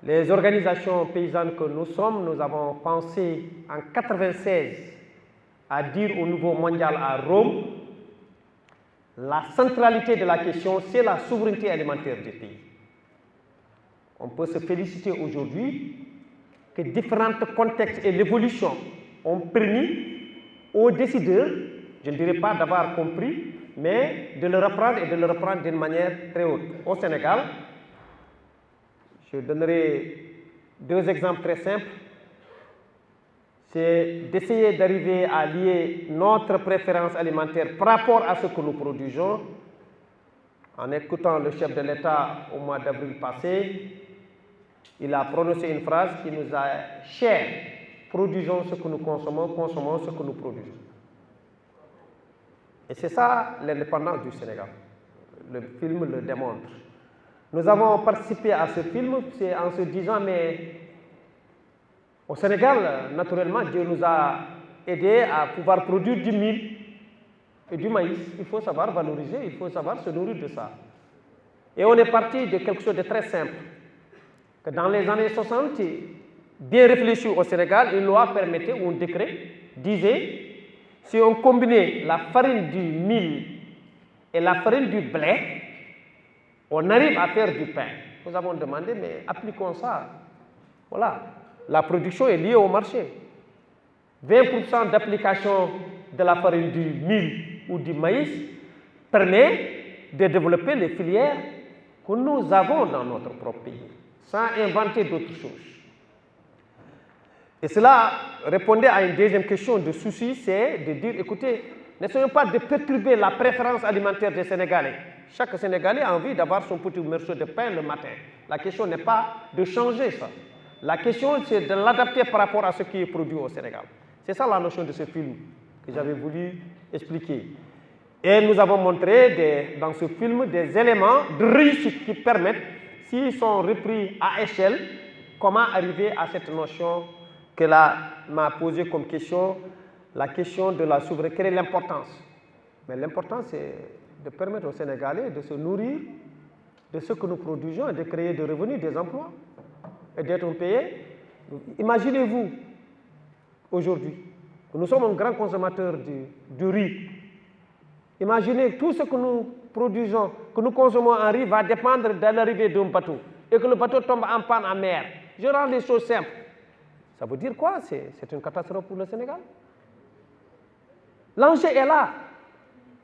Les organisations paysannes que nous sommes, nous avons pensé en 1996 à dire au niveau mondial à Rome, la centralité de la question, c'est la souveraineté alimentaire des pays. On peut se féliciter aujourd'hui que différents contextes et l'évolution ont permis aux décideurs, je ne dirais pas d'avoir compris, mais de le reprendre et de le reprendre d'une manière très haute. Au Sénégal, je donnerai deux exemples très simples. C'est d'essayer d'arriver à lier notre préférence alimentaire par rapport à ce que nous produisons. En écoutant le chef de l'État au mois d'avril passé, il a prononcé une phrase qui nous a chère. Produisons ce que nous consommons, consommons ce que nous produisons. Et c'est ça l'indépendance du Sénégal. Le film le démontre. Nous avons participé à ce film, c'est en se disant, mais au Sénégal, naturellement, Dieu nous a aidés à pouvoir produire du mil et du maïs. Il faut savoir valoriser, il faut savoir se nourrir de ça. Et on est parti de quelque chose de très simple. Que dans les années 60, bien réfléchi au Sénégal, une loi permettait, ou un décret, disait, si on combinait la farine du mil et la farine du blé, on arrive à faire du pain. Nous avons demandé, mais appliquons ça. Voilà, la production est liée au marché. 20% d'application de la farine du mil ou du maïs permet de développer les filières que nous avons dans notre propre pays, sans inventer d'autres choses. Et cela répondait à une deuxième question de souci, c'est de dire, écoutez, n'essayons pas de perturber la préférence alimentaire des Sénégalais. Chaque Sénégalais a envie d'avoir son petit morceau de pain le matin. La question n'est pas de changer ça. La question, c'est de l'adapter par rapport à ce qui est produit au Sénégal. C'est ça la notion de ce film que j'avais voulu expliquer. Et nous avons montré dans ce film des éléments de réussite qui permettent, s'ils sont repris à échelle, comment arriver à cette notion que m'a posée comme question, la question de la souveraineté. Quelle est l'importance? Mais l'importance, c'est de permettre aux Sénégalais de se nourrir de ce que nous produisons et de créer des revenus, des emplois et d'être payés. Imaginez-vous aujourd'hui que nous sommes un grand consommateur du riz. Imaginez tout ce que nous produisons, que nous consommons en riz va dépendre de l'arrivée d'un bateau et que le bateau tombe en panne en mer. Je rends les choses simples. Ça veut dire quoi? C'est une catastrophe pour le Sénégal. L'enjeu est là.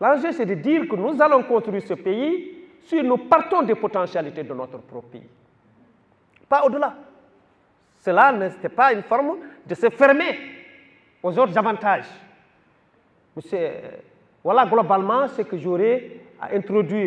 L'enjeu, c'est de dire que nous allons construire ce pays si nous partons des potentialités de notre propre pays. Pas au-delà. Cela n'était pas une forme de se fermer aux autres avantages. Voilà globalement ce que j'aurais à introduire.